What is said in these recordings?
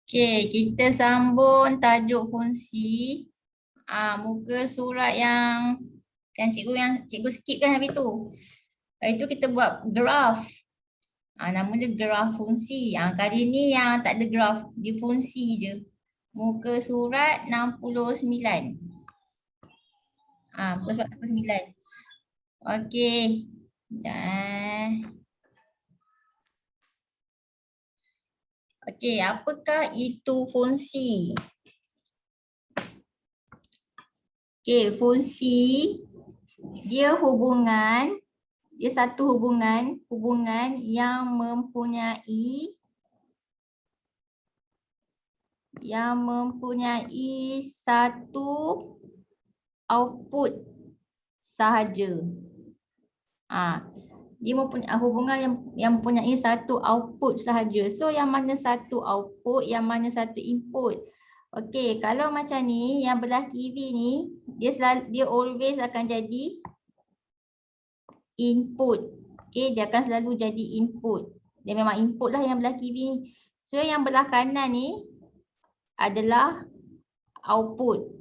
Okey, kita sambung tajuk fungsi. Muka surat yang cikgu skip kan habis tu. Lepas tu kita buat graf. Nama dia graf fungsi. Kali ni yang tak ada graf, dia fungsi je. Muka surat 69. Muka surat 69. Okey. Okey, apakah itu fungsi? Okey, fungsi dia satu hubungan yang mempunyai satu output sahaja. Dia mempunyai hubungan yang mempunyai satu output sahaja. So yang mana satu output, yang mana satu input. Okey, kalau macam ni, yang belah kiri ni, dia always akan jadi input. Okey, dia akan selalu jadi input. Dia memang input lah yang belah kiri ni. So yang belah kanan ni adalah output.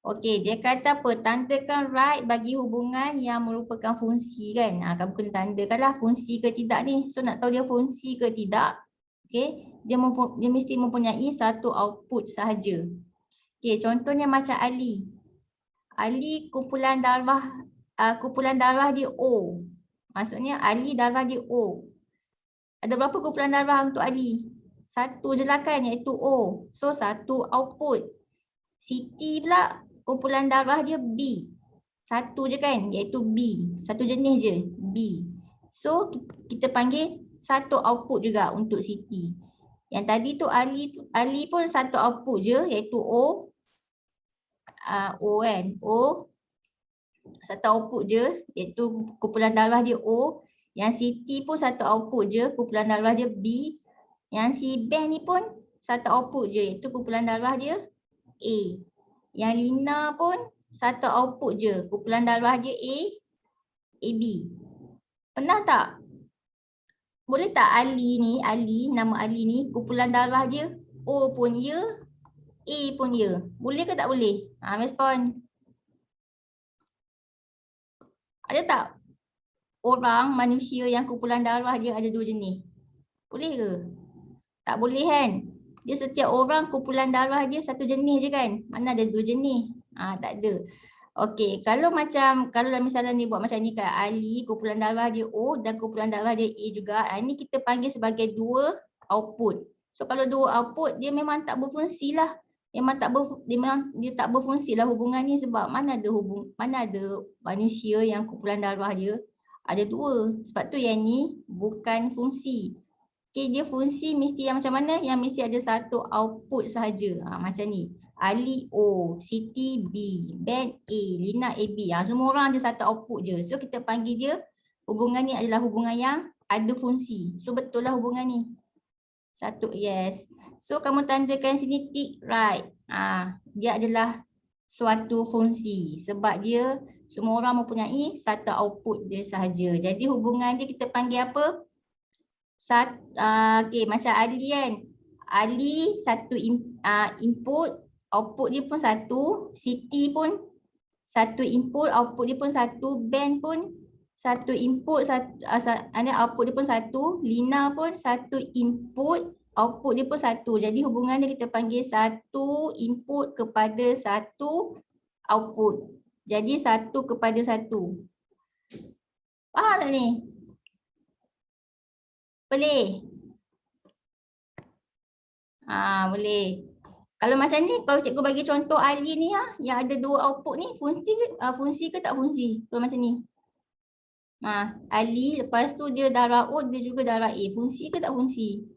Okey, dia kata apa? Tandakan right bagi hubungan yang merupakan fungsi kan. Kamu kena tandakanlah fungsi ke tidak ni. So nak tahu dia fungsi ke tidak. Okey, dia mesti mempunyai satu output sahaja. Okey, contohnya macam Ali. Ali kumpulan darah dia O. Maksudnya Ali darah dia O. Ada berapa kumpulan darah untuk Ali? Satu je lah kan, iaitu O. So satu output. Siti pula kumpulan darah dia B. Satu je kan, iaitu B. Satu jenis je, B. So kita panggil satu output juga untuk Siti. Yang tadi tu Ali pun satu output je, iaitu O. O kan, O. Satu output je, iaitu kumpulan darah dia O. Yang Siti pun satu output je, kumpulan darah dia B. Yang si Ben ni pun satu output je, iaitu kumpulan darah dia A. Yang Lina pun satu output je, kumpulan darah dia AB. Pernah tak? Boleh tak Ali, nama Ali ni, kumpulan darah dia O pun ya, A pun ya. Boleh ke tak boleh? Respon. Ada tak orang, manusia yang kumpulan darah dia ada dua jenis? Boleh ke? Tak boleh kan? Dia setiap orang kumpulan darah dia satu jenis je kan? Mana ada dua jenis? Tak ada. Okey, kalau misalnya ni buat macam ni kan, Ali kumpulan darah dia O dan kumpulan darah dia A juga. Ini kita panggil sebagai dua output. So kalau dua output dia memang tak berfungsi lah. Dia tak berfungsi lah hubungan ni, sebab mana ada manusia yang kumpulan darah dia ada dua. Sebab tu yang ni bukan fungsi. Okey, dia fungsi mesti yang macam mana? Yang mesti ada satu output sahaja. Macam ni. Ali O, Siti B, Ben A, Lina AB. Semua orang ada satu output je. So kita panggil dia, hubungan ni adalah hubungan yang ada fungsi. So betul lah hubungan ni. Satu, yes. So kamu tandakan sini tick right. Dia adalah suatu fungsi. Sebab dia semua orang mempunyai satu output dia sahaja. Jadi hubungan dia kita panggil apa? Okay, macam Ali kan. Ali satu input, output dia pun satu. Siti pun satu input, output dia pun satu. Ben pun satu input, output dia pun satu. Lina pun satu input, output dia pun satu. Jadi hubungan dia kita panggil satu input kepada satu output. Jadi satu kepada satu. Faham tak ni? Boleh? Boleh. Kalau macam ni, kalau cikgu bagi contoh Ali ni yang ada dua output ni, fungsi ke tak fungsi? Kalau macam ni. Ali lepas tu dia darah O, dia juga darah A. Fungsi ke tak fungsi?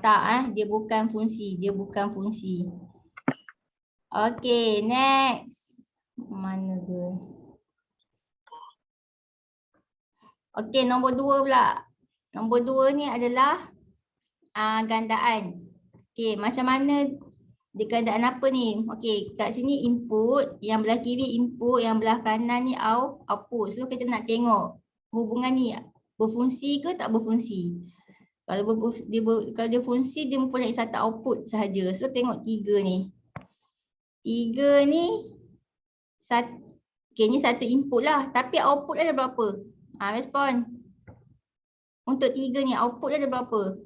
Tak, dia bukan fungsi. Dia bukan fungsi. Okay, next. Mana ke? Okay, nombor 2 pula. Nombor 2 ni adalah gandaan. Okay, macam mana dia gandaan apa ni? Okay, kat sini input, yang belah kiri input, yang belah kanan ni output. So kita nak tengok hubungan ni berfungsi ke tak berfungsi. Kalau dia fungsi, dia mempunyai satu output sahaja. So tengok 3 ni. 3 ni ni satu input lah. Tapi output ada berapa? Respon. Untuk 3 ni output ada berapa?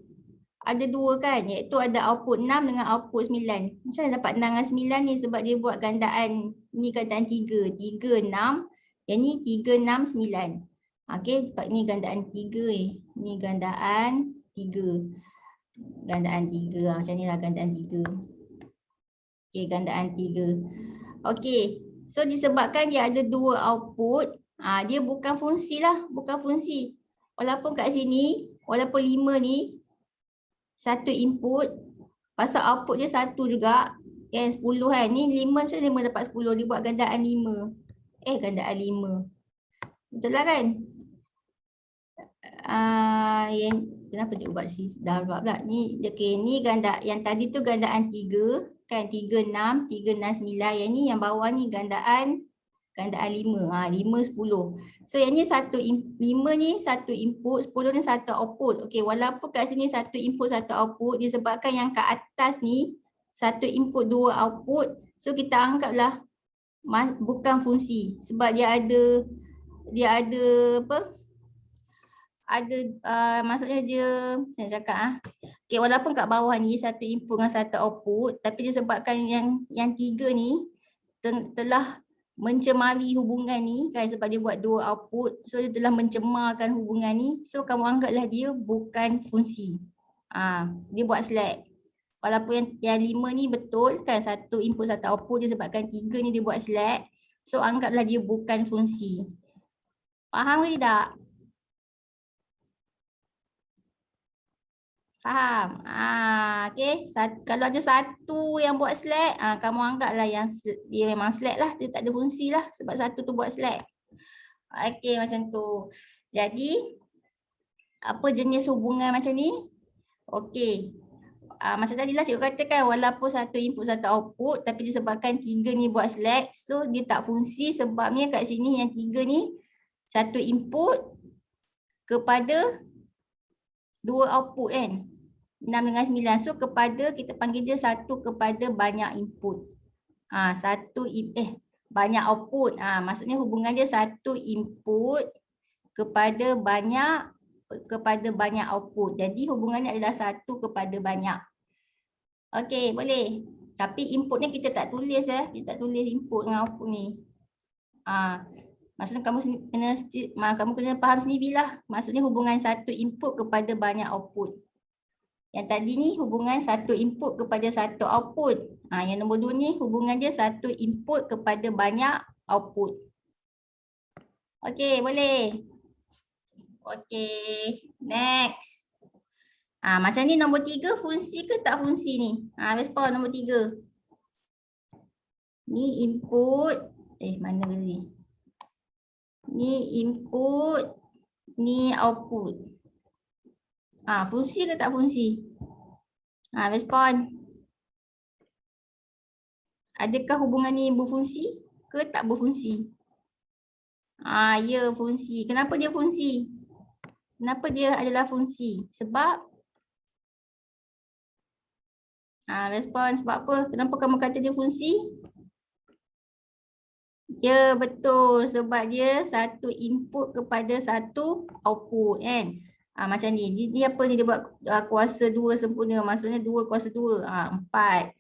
Ada 2 kan? Iaitu ada output 6 dengan output 9. Macam mana dapat 6 dengan 9 ni? Sebab dia buat gandaan. Ni gandaan 3. 3, 6. Yang ni 3, 6, 9. Okey, sebab ni gandaan 3 ni. Ni gandaan 3. Gandaan 3. Macam ni lah gandaan 3. Okey, gandaan 3. Okey. So disebabkan dia ada 2 output, dia bukan fungsi lah, bukan fungsi. Walaupun kat sini, walaupun 5 ni satu input, pasal output dia 1 juga, 10 kan. Ni 5 macam 5 dapat 10, dia buat gandaan 5. Gandaan 5. Betul lah kan? Kenapa dia buat si darab pula? Ni okey, ni ganda yang tadi tu gandaan 3 kan, 3 6, 3 6 9. Yang ni yang bawah ni gandaan 5. 5 10. So yang ni 5 ni satu input, 10 ni satu output. Okey, walaupun kat sini satu input satu output, disebabkan yang kat atas ni satu input 2 output, so kita anggaplah bukan fungsi sebab dia ada apa? Maksudnya dia saya cakap okey, walaupun kat bawah ni satu input dengan satu output, tapi disebabkan yang 3 ni telah mencemari hubungan ni kan, sebab dia buat 2 output, so dia telah mencemarkan hubungan ni, so kamu anggaplah dia bukan fungsi. Dia buat slack. Walaupun yang 5 ni betul kan, satu input satu output, disebabkan 3 ni dia buat slack, so anggaplah dia bukan fungsi. Faham ke tidak? Faham? Okey. Kalau ada satu yang buat slack, kamu anggaplah yang dia memang slack lah. Dia tak ada fungsi lah sebab satu tu buat slack. Okey, macam tu. Jadi, apa jenis hubungan macam ni? Okey. Macam tadi lah cikgu katakan, walaupun satu input satu output, tapi disebabkan 3 ni buat slack, so dia tak fungsi. Sebabnya kat sini yang 3 ni satu input kepada 2 output kan, 6 dengan 9. So kepada, kita panggil dia satu kepada banyak input. Banyak output. Maksudnya hubungan dia satu input kepada banyak output. Jadi hubungannya adalah satu kepada banyak. Okey, boleh. Tapi input ni kita tak tulis kita tak tulis input dengan output ni. Maksudnya kamu kena faham sendirilah. Maksudnya hubungan satu input kepada banyak output. Yang tadi ni hubungan satu input kepada satu output. Yang nombor 2 ni hubungan dia satu input kepada banyak output. Okey, boleh. Okey, next. Macam ni nombor 3 fungsi ke tak fungsi ni? Respon nombor 3. Ni input. Mana ni? Ni input, ni output. Fungsi ke tak fungsi? Respon. Adakah hubungan ni berfungsi ke tak berfungsi? Ya, fungsi. Kenapa dia fungsi? Kenapa dia adalah fungsi? Sebab respon, sebab apa? Kenapa kamu kata dia fungsi? Ya, betul. Sebab dia satu input kepada satu output kan. Macam ni. Dia apa ni? Dia buat kuasa 2 sempurna. Maksudnya 2 kuasa 2. 4.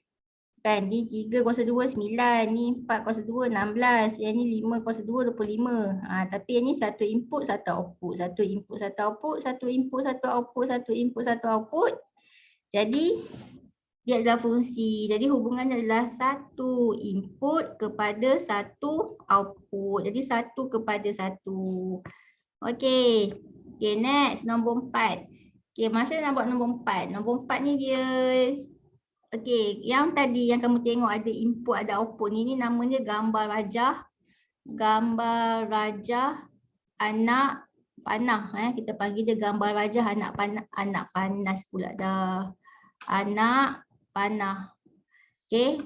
Kan? Ni 3 kuasa 2, 9. Ni 4 kuasa 2, 16. Yang ni 5 kuasa 2, 25. Tapi yang ni satu input, satu output. Satu input, satu output. Satu input, satu output. Satu input, satu output. Jadi, dia adalah fungsi. Jadi hubungannya adalah satu input kepada satu output. Jadi satu kepada satu. Okey. Okey, next nombor 4. Okey, maksudnya nak buat nombor 4. Nombor 4 ni dia okey, yang tadi yang kamu tengok ada input ada output ni namanya gambar rajah. Gambar rajah anak panah. Kita panggil dia gambar rajah anak panah. Anak panas pula dah. Anak panah. Okey.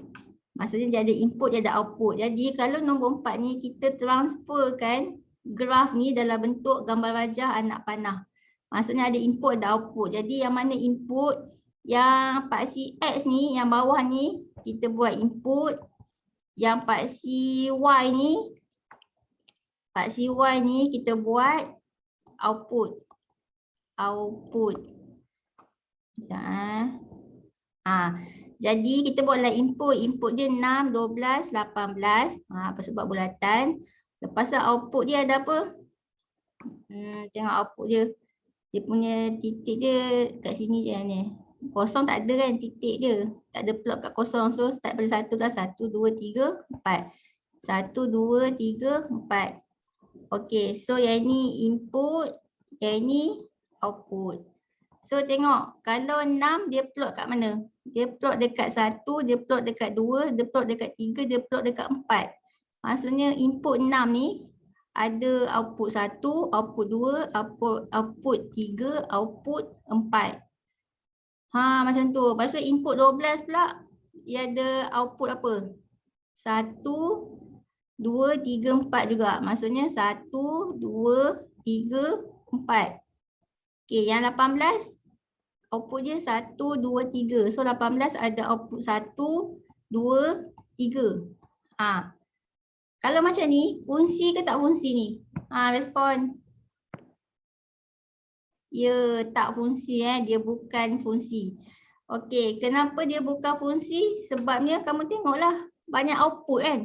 Maksudnya dia ada input, dia ada output. Jadi kalau nombor 4 ni kita transferkan graf ni dalam bentuk gambar rajah anak panah. Maksudnya ada input, ada output. Jadi yang mana input? Yang paksi X ni, yang bawah ni, kita buat input. Yang paksi Y ni, kita buat output. Sekejap. Jadi kita buatlah input. Input dia 6, 12, 18. Lepas tu buat bulatan. Lepas tu output dia ada apa? Tengok output dia. Dia punya titik dia kat sini je ni. Kosong tak ada kan titik dia. Tak ada plot kat kosong. So start pada 1 dah. 1, 2, 3, 4. 1, 2, 3, 4. Okay, so yang ni input. Yang ni output. So tengok, kalau 6 dia plot kat mana? Dia plot dekat 1, dia plot dekat 2, dia plot dekat 3, dia plot dekat 4. Maksudnya input 6 ni ada output 1, output 2, output 3, output 4. Macam tu. Lepas tu input 12 pula, dia ada output apa? 1, 2, 3, 4 juga. Maksudnya 1, 2, 3, 4. Okay, yang 18 output dia 1, 2, 3. So 18 ada output 1, 2, 3. Kalau macam ni, fungsi ke tak fungsi ni? Respon. Ya, tak fungsi dia bukan fungsi. Okey, kenapa dia bukan fungsi? Sebabnya kamu tengoklah banyak output kan.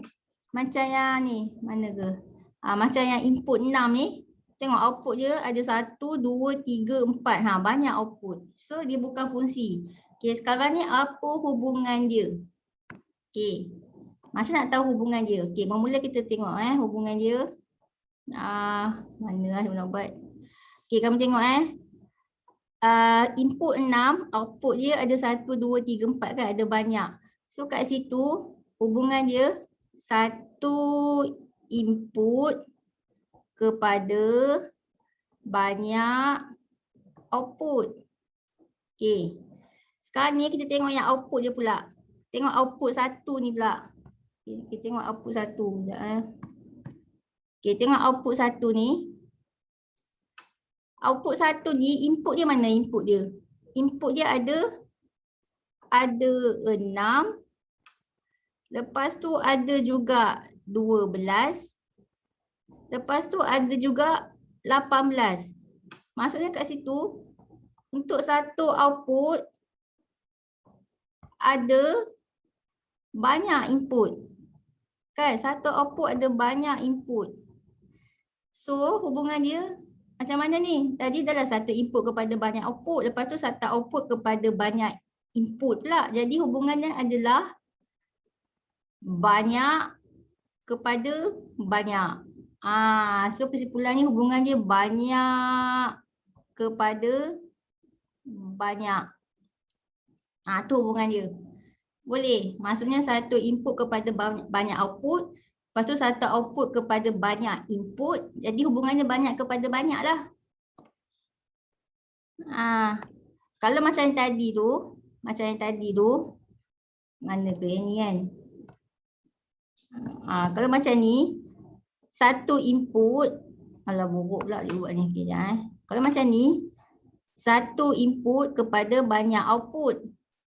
Macam yang ni, mana ke? Macam yang input 6 ni. Tengok output dia ada 1, 2, 3, 4. Banyak output. So dia bukan fungsi. Okey, sekarang ni apa hubungan dia? Okey. Macam nak tahu hubungan dia? Okey, mula kita tengok hubungan dia. Mana lah saya nak buat. Okey, kamu tengok input 6, output dia ada 1, 2, 3, 4 kan, ada banyak. So kat situ hubungan dia satu input kepada banyak output. Okey. Sekarang ni kita tengok yang output dia pula. Tengok output 1 ni pula. Kita tengok output 1. Sekejap Okey, tengok output 1 ni. Output 1 ni, input dia mana input dia? Input dia ada 6. Lepas tu ada juga 12. Lepas tu ada juga 18. Maksudnya kat situ, untuk satu output, ada banyak input. Kan, satu output ada banyak input. So, hubungan dia macam mana ni? Tadi adalah satu input kepada banyak output. Lepas tu satu output kepada banyak input pula. Jadi hubungannya adalah banyak kepada banyak. So kesimpulannya hubungan dia banyak kepada banyak. Tu hubungan dia. Boleh. Maksudnya satu input kepada banyak output. Lepas tu satu output kepada banyak input. Jadi hubungannya banyak kepada banyak lah. Kalau macam yang tadi tu. Mana ke yang ni kan? Kalau macam ni. Satu input. Alah buruk pula dia buat ni. Kalau macam ni. Satu input kepada banyak output.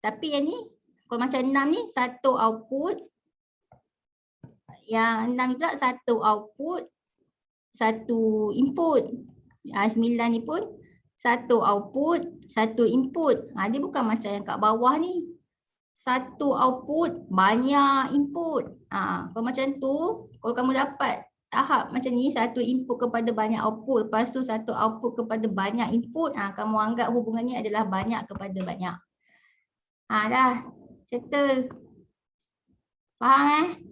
Tapi yang ni. Kalau macam 6 ni. Satu output. Yang 6 pula satu output, satu input. 9 ni pun satu output, satu input. Dia bukan macam yang kat bawah ni. Satu output, banyak input. Kalau macam tu, kalau kamu dapat tahap macam ni, satu input kepada banyak output, lepas tu satu output kepada banyak input, kamu anggap hubungannya adalah banyak kepada banyak. Dah, settle. Faham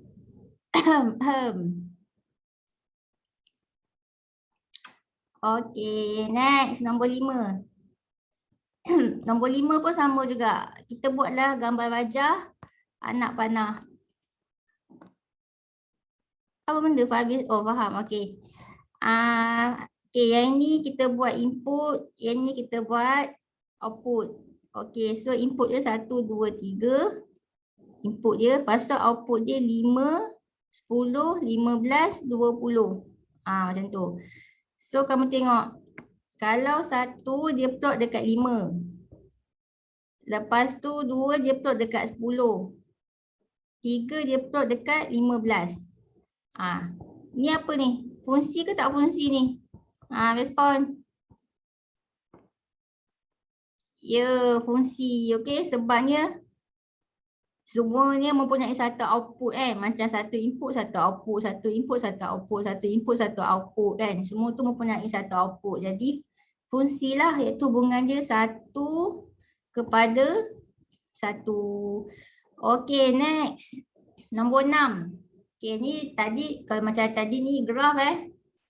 Okey, next nombor 5. Nombor 5 pun sama juga. Kita buatlah gambar wajah anak panah. Apa benda Faham? Oh, faham. Okey. Okey, yang ni kita buat input, yang ni kita buat output. Okey, so input dia 1, 2, 3. Input dia, lepas tu output dia 5, 10, 15, 20. Macam tu. So kamu tengok Kalau 1 dia plot dekat 5. Lepas tu 2 dia plot dekat 10. 3 dia plot dekat 15. Ni apa ni? Fungsi ke tak fungsi ni? Respon. Ya, fungsi. Okey, sebabnya semuanya mempunyai satu output kan. Macam satu input, satu output, satu input, satu output, satu input, satu output kan. Semua tu mempunyai satu output. Jadi fungsi lah, iaitu hubungan dia 1 kepada 1. Okey, next. Nombor 6. Okey, ni tadi kalau macam tadi ni graf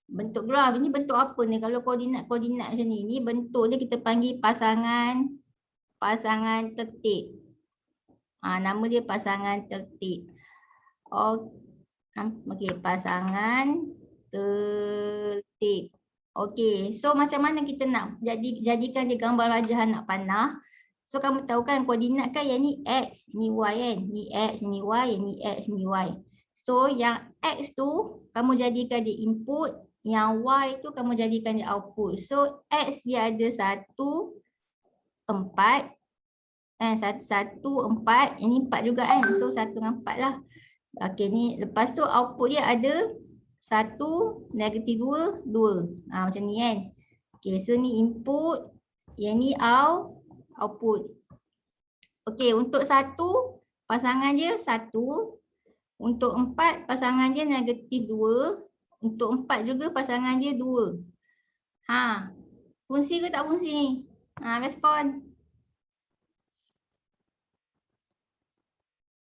bentuk graf. Ini bentuk apa ni? Kalau koordinat macam ni. Ni bentuk dia kita panggil pasangan tertib. Nama dia pasangan tertib. Okey, pasangan tertib. Okey, so macam mana kita nak jadikan dia gambar rajah anak panah? So kamu tahu kan koordinat kan yang ni X, ni Y kan. Ni X, ni Y, ni X, ni Y. So yang X tu kamu jadikan dia input, yang Y tu kamu jadikan dia output. So X dia ada 1, 4. 1, 4. Ini 4 juga kan. So 1 dengan 4 lah. Okey, ni lepas tu output dia ada 1, -2, 2. Macam ni kan. Okey, so ni input, yang ni output. Okey, untuk 1 pasangan dia 1. Untuk 4 pasangan dia -2. Untuk 4 juga pasangan dia 2. Fungsi ke tak fungsi ni? Respon.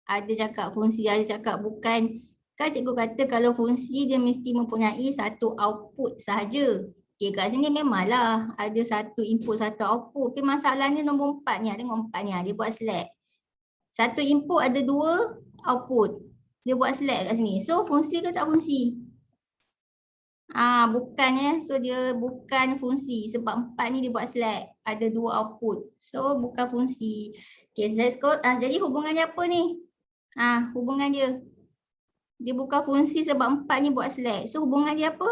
Ada cakap fungsi, ada cakap bukan. Kan cikgu kata kalau fungsi dia mesti mempunyai satu output sahaja. Okey, kat sini memanglah ada satu input, satu output. Tapi masalahnya nombor 4 ni. Tengok 4 ni. Dia buat select. Satu input ada 2 output. Dia buat select kat sini. So fungsi ke tak fungsi? Bukan ya. So dia bukan fungsi. Sebab 4 ni dia buat select. Ada 2 output. So bukan fungsi. Okay, let's go. Jadi hubungannya apa ni? Hubungan dia. Dia bukan fungsi sebab 4 ni buat select. So hubungan dia apa?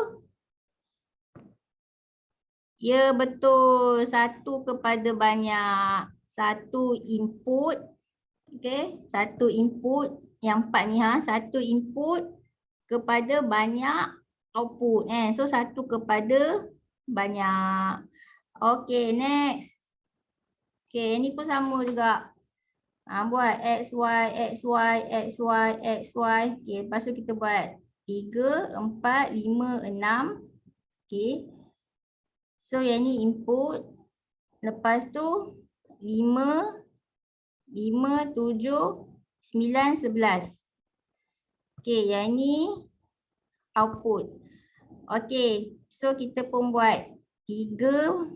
Ya, betul. 1 kepada banyak. 1 input. Okay. 1 input. Yang 4 ni 1 input kepada banyak output. So 1 kepada banyak. Okay, next. Okay, ni pun sama juga. Buat XY, XY, XY, XY. Okay, lepas tu kita buat 3, 4, 5, 6. Okay. So yang ni input. Lepas tu 5, 5, 7, 9, 11. Okay, yang ni output. Okay, so kita pun buat 3.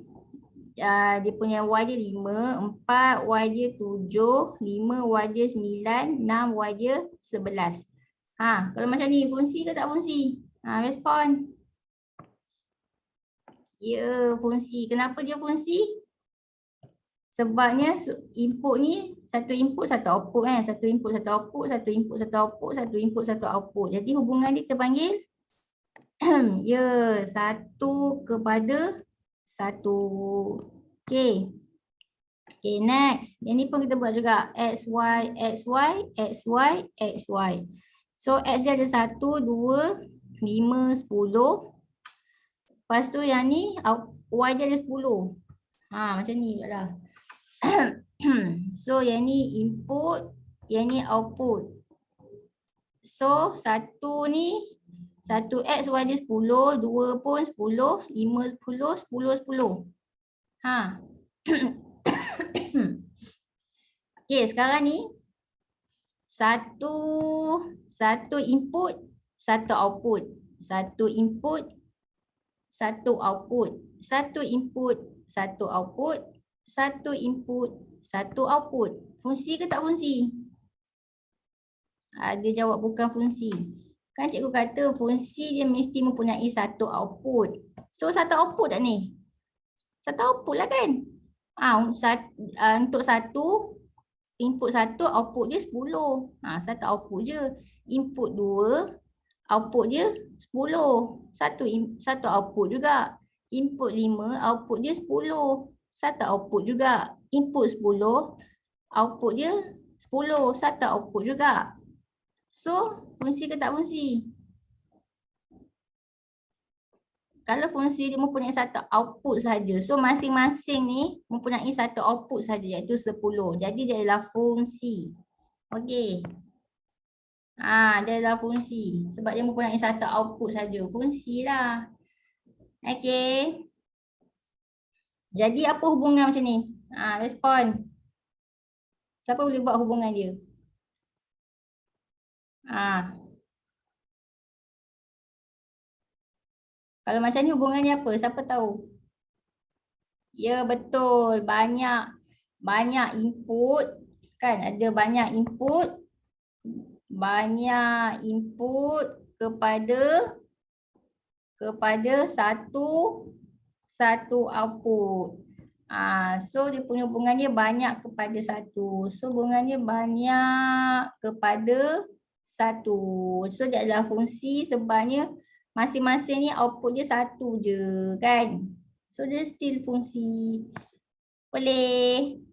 Dia punya Y dia 5, 4, Y dia 7, 5, Y dia 9, 6, Y dia 11. Kalau macam ni fungsi ke tak fungsi? Respon. Ya, fungsi. Kenapa dia fungsi? Sebabnya input ni satu input satu output kan. Satu input satu output, satu input satu output, satu input satu output. Jadi hubungan dia kita panggil ya, 1 kepada 1. Okay. Okay, next. Yang ni pun kita buat juga. XY, XY, XY, XY. So, X dia ada 1, 2, 5, 10. Lepas tu yang ni, Y dia ada 10. Macam ni pula lah. So, yang ni input, yang ni output. So, 1 ni, 1X, Y dia 10, 2 pun 10, 5, 10, 10, 10. Okay, sekarang ni satu input, satu output. Satu input, satu output. Satu input, satu output. Satu input, satu output. Fungsi ke tak fungsi? Dia jawab bukan fungsi. Kan cikgu kata fungsi dia mesti mempunyai satu output. So satu output tak ni? Satu output lah kan? Untuk satu input 1, output dia 10. Satu output je. Input 2, output dia 10. Satu output juga. Input 5, output dia 10. Satu output juga. Input 10, output dia 10. Satu output juga. So, fungsi ke tak fungsi? Kalau fungsi dia mempunyai satu output saja. So, masing-masing ni mempunyai satu output saja, iaitu 10. Jadi, dia adalah fungsi. Okey. Dia adalah fungsi. Sebab dia mempunyai satu output saja. Fungsi lah. Okey. Jadi, apa hubungan macam ni? Respon. Siapa boleh buat hubungan dia? Kalau macam ni hubungannya apa? Siapa tahu? Ya, betul. Banyak input. Kan ada banyak input. Banyak input kepada satu output. So dia punya hubungannya banyak kepada satu. So hubungannya banyak kepada satu. So dia adalah fungsi sebabnya masing-masing ni output dia satu je kan. So dia still fungsi. Boleh.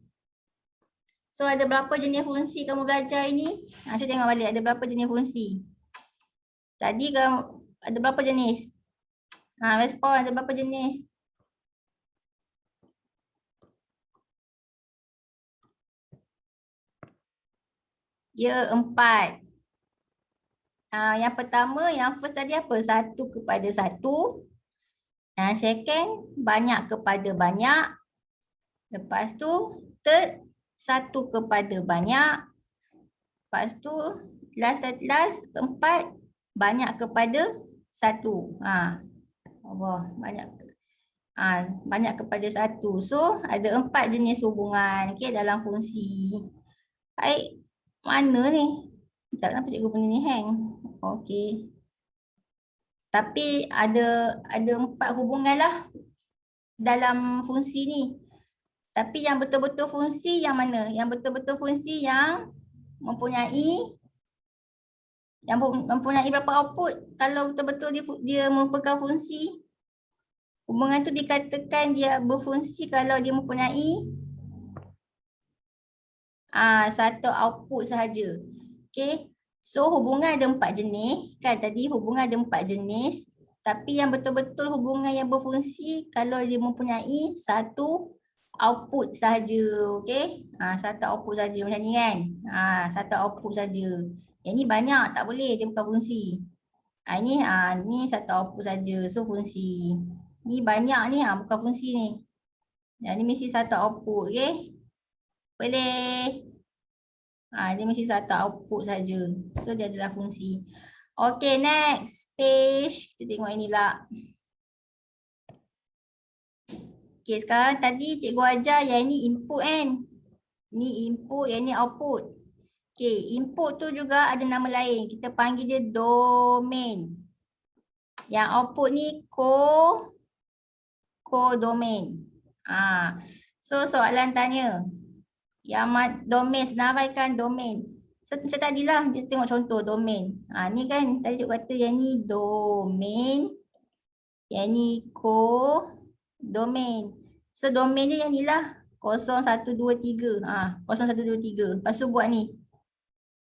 So ada berapa jenis fungsi kamu belajar ini? Cuba tengok balik ada berapa jenis fungsi. Tadi kamu ada berapa jenis? Respon ada berapa jenis? Ya, 4. Yang pertama, yang first tadi apa? 1 kepada 1. Yang second, banyak kepada banyak. Lepas tu, third, 1 kepada banyak. Lepas tu, last, keempat, banyak kepada 1. Banyak kepada 1. So, ada 4 jenis hubungan dalam fungsi. Baik, mana ni? Sekejap, kenapa cikgu punya ni hang? Okey. Tapi ada 4 hubungan lah dalam fungsi ni. Tapi yang betul-betul fungsi yang mana? Yang betul-betul fungsi yang mempunyai berapa output? Kalau betul-betul dia merupakan fungsi, hubungan tu dikatakan dia berfungsi kalau dia mempunyai satu output sahaja. Okey. So hubungan ada 4 jenis. Kan tadi hubungan ada 4 jenis. Tapi yang betul-betul hubungan yang berfungsi kalau dia mempunyai satu output sahaja. Okey. Satu output sahaja macam ni kan. Satu output sahaja. Yang ni banyak tak boleh, dia bukan fungsi. Ni satu output sahaja. So fungsi. Ni banyak ni bukan fungsi ni. Yang ni mesti satu output. Okey. Boleh. Dia mesti satu output saja. So dia adalah fungsi. Okay, next page. Kita tengok ini pula. Okay, sekarang tadi cikgu ajar yang ini input kan. Ni input, yang ni output. Okay, input tu juga ada nama lain. Kita panggil dia domain. Yang output ni codomain. So soalan tanya. Yang domain, senaraikan domain. So macam tadilah, kita tengok contoh domain. Ni kan tadi cikgu kata yang ni domain. Yang ni codomain. So domain dia yang ni lah. 0123. 0123. Lepas tu buat ni.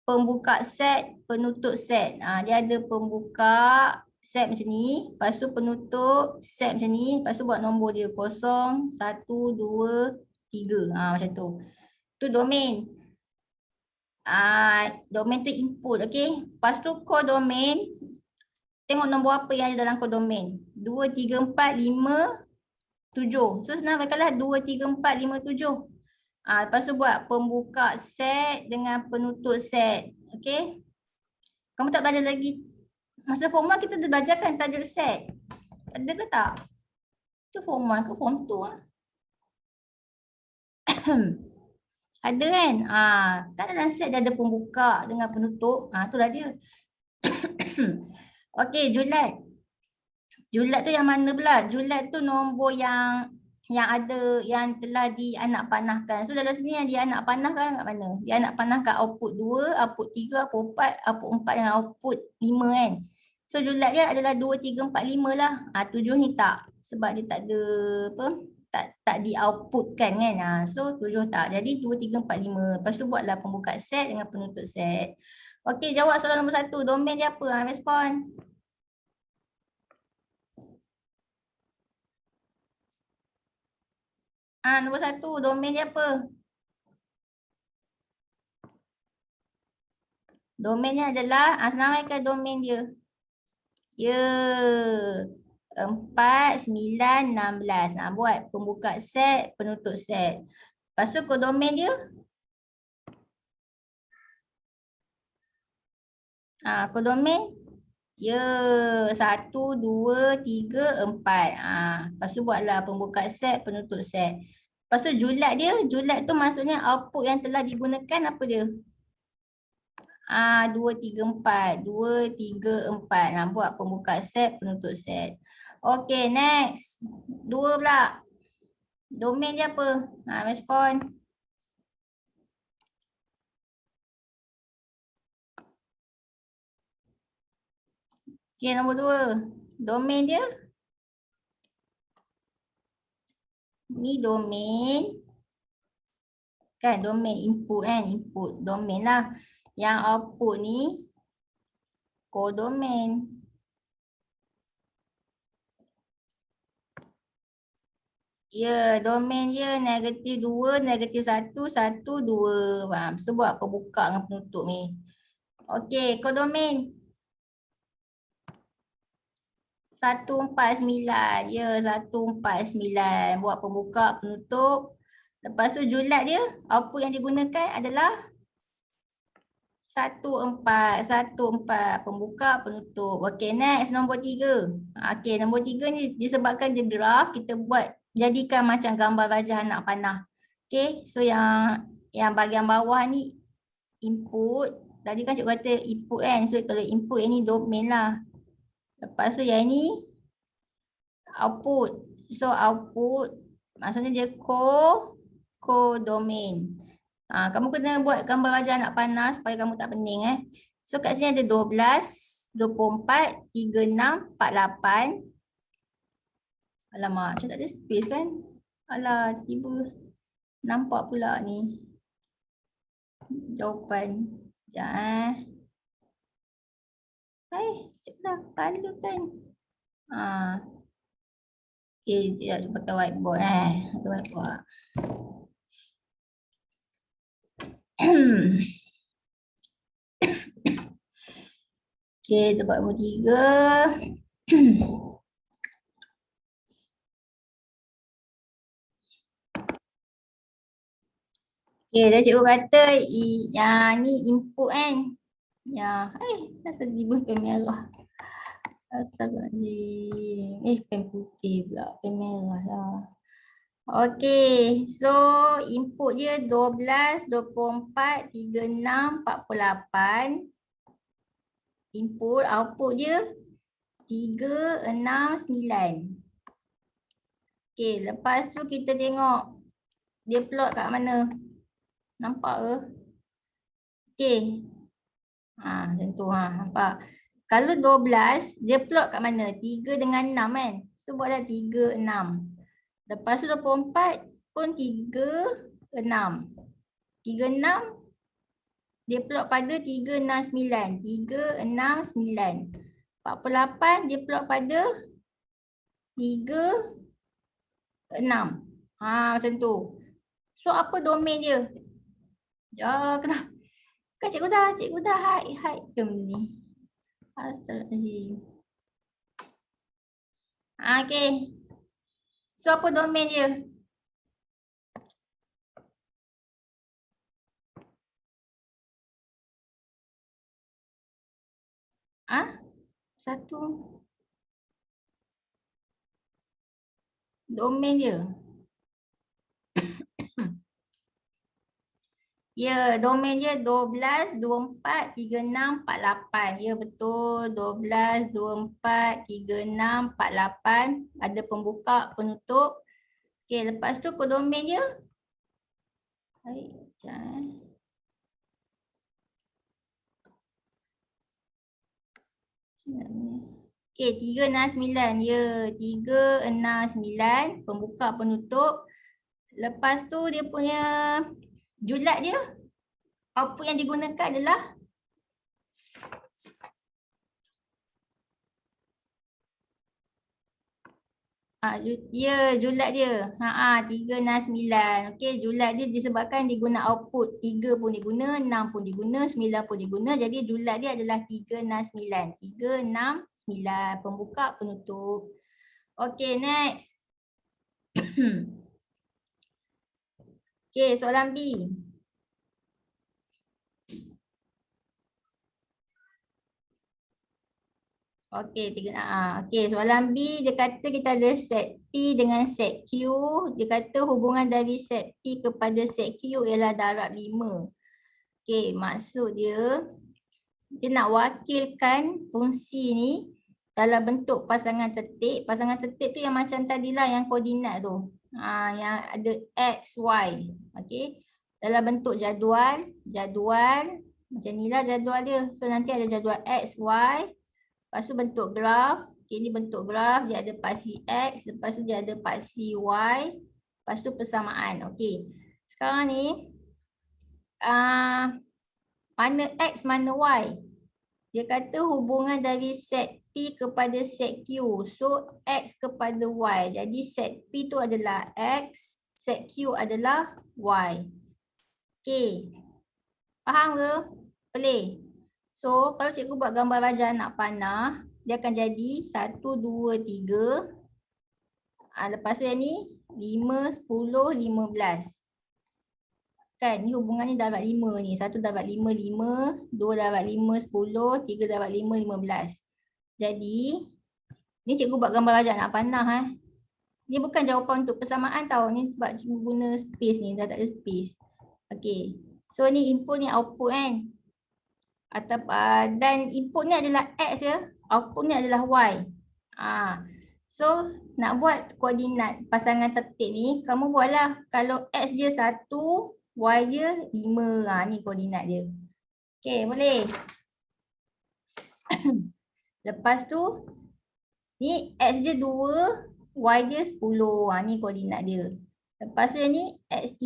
Pembuka set, penutup set. Dia ada pembuka set macam ni. Lepas tu penutup set macam ni. Lepas tu buat nombor dia 0, 1, 2, 3. Macam tu. Tu domain. Domain tu input, okey. Lepas tu codomain, tengok nombor apa yang ada dalam codomain. 2, 3, 4, 5, 7. So senang baiklah 2, 3, 4, 5, 7. Lepas tu buat pembuka set dengan penutup set. Okey. Kamu tak belajar lagi. Masa form 1 kita dah belajarkan tajuk set. Ada ke tak? Tu form 1 ke form 2? Ada kan? Kan dalam set dia ada pembuka dengan penutup. Itulah dia. Okey, julat. Julat tu yang mana pula? Julat tu nombor yang ada, yang telah dianak panahkan. So dalam sini yang dianak panahkan kat mana? Dianak panahkan output 2, output 3, output 4 dengan output 5 kan. So julat dia adalah 2, 3, 4, 5 lah. 7 ni tak. Sebab dia tak ada apa, tak di outputkan kan. So 7 tak. Jadi 2, 3, 4, 5. Lepas tu buatlah pembuka set dengan penutup set. Okey, jawab soalan nombor 1. Domain dia apa? Respon. Nombor 1. Domain dia apa? Domainnya adalah, senamaikan domain dia. Ya. 4, 9, 16. Buat pembuka set, penutup set. Lepas tu kodomain dia. Kodomain. Ya. 1, 2, 3, 4. Lepas tu buatlah pembuka set, penutup set. Lepas tu julat dia. Julat tu maksudnya output yang telah digunakan apa dia? 2, 3, 4. 2, 3, 4. Buat pembuka set, penutup set. Okey, next. 2 pula. Domain dia apa? Respon. Okey, nombor 2. Domain dia. Ni domain. Kan domain input kan. Input domain lah. Yang output ni kodomain. Ya, domain dia negatif 2, negatif 1, 1, 2. Lepas tu buat pembuka dengan penutup ni. Okey, kodomain. 149. Ya, 149. Buat pembuka, penutup. Lepas tu julat dia, output yang digunakan adalah 14. 14. Pembuka, penutup. Okey, next nombor 3. Okey, nombor 3 ni disebabkan dia graf, kita buat jadikan macam gambar rajah anak panah. Okey, so yang bahagian bawah ni input. Tadi kan cikgu kata input kan. So kalau input yang ni domain lah. Lepas tu yang ni output. So output maksudnya dia co-domain. Kamu kena buat gambar wajah anak panah supaya kamu tak pening So kat sini ada 12, 24, 36, 48. Alamak, macam tak ada space kan? Alah, tiba-tiba nampak pula ni jawapan. Sekejap cik dah kala kan. Okay, sekejap pakai whiteboard Pakai whiteboard. Okay, tempat nombor 3. Okay, dah cikgu kata yang ni input kan. Asal tiba pen merah. Astagfirullahaladzim. Pen putih pula. Pen merah lah. Okay, so input dia 12, 24, 36, 48. Input, output dia 3, 6, 9. Okay, lepas tu kita tengok dia plot kat mana. Nampak ke? Okay. Macam tu nampak. Kalau 12, dia plot kat mana? 3 dengan 6 kan? So buatlah 3, 6. Lepas tu 24 pun 3, 6. 3, 6. Dia plot pada 3, 6, 9. 3, 6, 9. 48 dia plot pada 3, 6. Macam tu. So apa domain dia? Kenapa? Kan cikgu dah hide ke ni? Astagfirullahaladzim. Okay. So apa domain dia? Satu. Domain dia. Ya, domain dia 12, 24, 36, 48. Ya, betul. 12, 24, 36, 48. Ada pembuka, penutup. Okey, lepas tu kodomain dia. Baik, sekejap. Okey, 369. Ya, 369. Pembuka, penutup. Lepas tu dia punya julat dia. Output yang digunakan adalah ya, julat dia. 369. Okey, julat dia disebabkan diguna output. 3 pun diguna, 6 pun diguna, 9 pun diguna. Jadi julat dia adalah 369. 369. Pembuka, penutup. Okey, next. Okey, soalan B. Okey, okey, soalan B dia kata kita ada set P dengan set Q. Dia kata hubungan dari set P kepada set Q ialah darab 5. Okey, maksud dia nak wakilkan fungsi ni dalam bentuk pasangan tertib. Pasangan tertib tu yang macam tadilah yang koordinat tu. Yang ada X, Y. Okey. Dalam bentuk jadual macam inilah jadual dia. So nanti ada jadual X, Y. Lepas tu bentuk graf. Okay, ini bentuk graf. Dia ada paksi X. Lepas tu dia ada paksi Y. Lepas tu persamaan. Okay. Sekarang ni. Mana X, mana Y? Dia kata hubungan dari set P kepada set Q. So, X kepada Y. Jadi, set P tu adalah X. Set Q adalah Y. Okay. Faham ke? Boleh? So, kalau cikgu buat gambar raja anak panah, dia akan jadi 1, 2, 3. Lepas tu yang ni 5, 10, 15. Kan ni hubungannya darab 5 ni. 1 darab 5, 5. 2 darab 5, 10. 3 darab 5, 15. Jadi, ni cikgu buat gambar raja anak panah. Ni bukan jawapan untuk persamaan tau. Ni sebab cikgu guna space ni. Dah tak ada space. Okay. So, ni input ni output kan. Dan input ni adalah X ya, output ni adalah Y. So nak buat koordinat pasangan tertib ni, kamu buatlah. Kalau X dia 1, Y dia 5. Ni koordinat dia. Okay, boleh. Lepas tu ni X dia 2, Y dia 10. Ni koordinat dia. Lepas tu ni X3,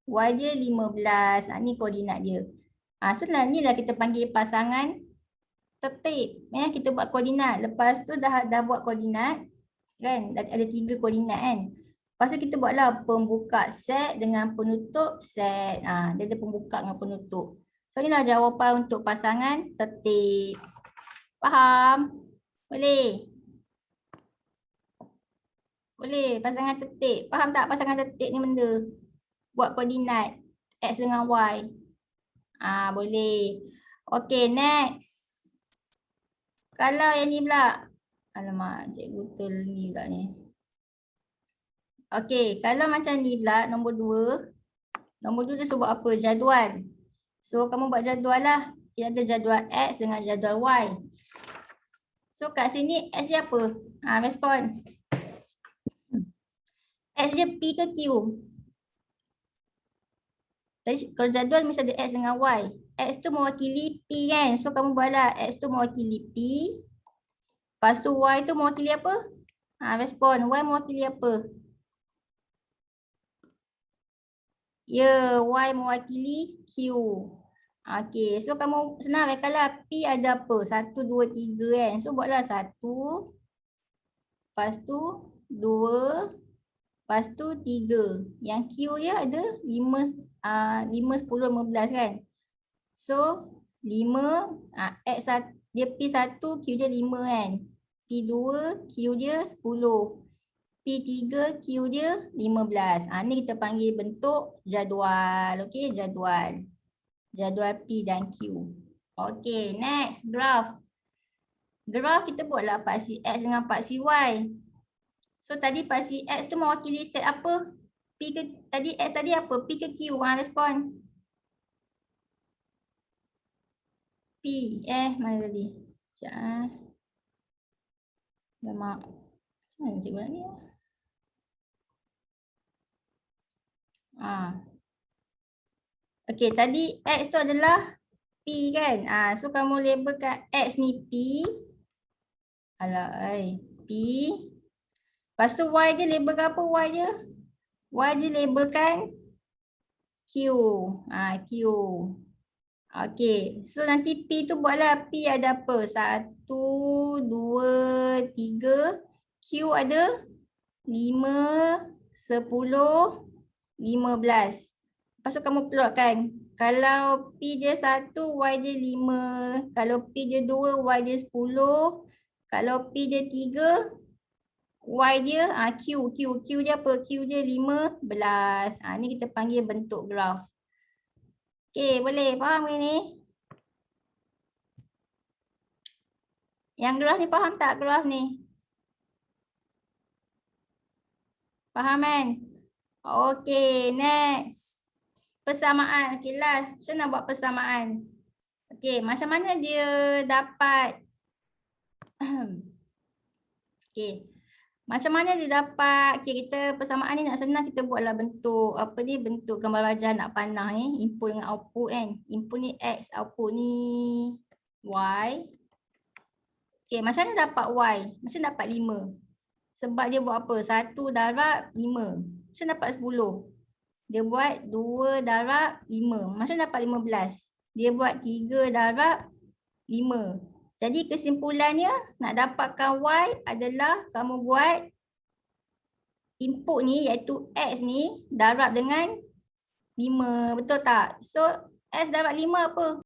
Y dia 15. Ni koordinat dia. So ni lah kita panggil pasangan tertib. Kita buat koordinat. Lepas tu dah buat koordinat. Kan? Ada 3 koordinat kan. Lepas tu kita buatlah pembuka set dengan penutup set. Dia ada pembuka dengan penutup. So inilah jawapan untuk pasangan tertib. Faham? Boleh? Boleh. Pasangan tertib. Faham tak pasangan tertib ni benda? Buat koordinat. X dengan Y. Boleh. Okay, next. Kalau yang ni pula. Alamak, cikgu ni pula ni. Okay, kalau macam ni pula, nombor 2. Nombor 2 dia suruh buat apa? Jadual. So, kamu buat jadual lah. Dia ada jadual X dengan jadual Y. So, kat sini X dia apa? Respon. X dia P ke Q? Kalau jadual mesti ada X dengan Y. X tu mewakili P kan. So kamu buatlah X tu mewakili P. Lepas tu Y tu mewakili apa? Respon. Y mewakili apa? Ya, Y mewakili Q. Okay, so kamu senang rekallah P ada apa? 1, 2, 3 kan. So buatlah 1. Lepas tu 2. Lepas tu 3. Yang Q dia ada 5, 10, 15 kan. So 5, X dia P1, Q dia 5 kan. P2, Q dia 10. P3, Q dia 15. Ni kita panggil bentuk jadual. Okey, jadual. Jadual P dan Q. Okey, next graph. Graph kita buatlah paksi X dengan paksi Y. So tadi paksi X tu mewakili set apa? P ke, tadi X tadi apa? P ke Q? Respon. P. Mana tadi? Sekejap. Lama. Macam mana cikgu nak ni? Okey, tadi X tu adalah P kan? So kamu labelkan X ni P. Alah, P. Lepas tu Y dia label ke apa Y dia? Y dia labelkan Q. Q. Okey. So nanti P tu buatlah. P ada apa? 1, 2, 3. Q ada 5, 10, 15. Lepas tu kamu plotkan. Kalau P dia 1, Y dia 5. Kalau P dia 2, Y dia 10. Kalau P dia 3, Y dia Q dia apa? Q dia 15. Ni kita panggil bentuk graf. Okey, boleh faham ke ni? Yang graf ni faham tak graf ni? Faham kan? Okey, next. Persamaan. Okey, last. Macam nak buat persamaan? Okey, macam mana dia dapat? Okey. Macam mana dia dapat? Okey, kita persamaan ni nak senang kita buatlah bentuk apa ni? Bentuk gambar rajah anak panah ni. Input dengan output kan. Input ni X, output ni Y. Okey, macam mana dapat Y? Macam mana dapat 5? Sebab dia buat apa? 1 darab 5. Macam dapat 10? Dia buat 2 darab 5. Macam dapat 15? Dia buat 3 darab 5. Jadi kesimpulannya nak dapatkan Y adalah kamu buat input ni iaitu X ni darab dengan 5. Betul tak? So X darab 5 apa?